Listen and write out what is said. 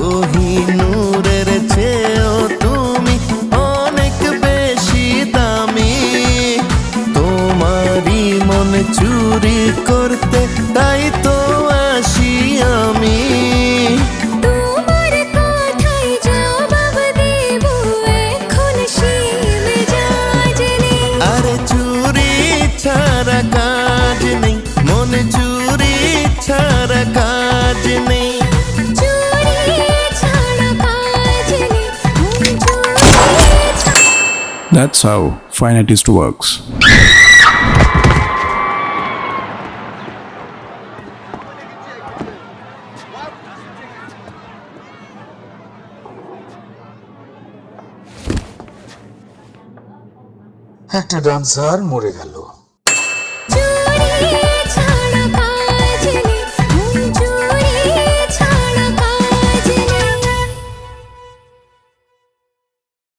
কোহিনূরের চেয়েও তুমি অনেক বেশি দামি। তোমারই মন চুরি করতে তাই তো আসি আমি। তোমার কথায় জবাব দেব এখন সে মেজাজ নেই। আরে চুরি ছাড়া কাজ নেই, মন চুরি ছাড়া কাজ নেই। চুরি ছাড়া কাজ নেই, মন চুরি ছাড়া। That's how fine artist works. একটা ডান্সার মরে গেল।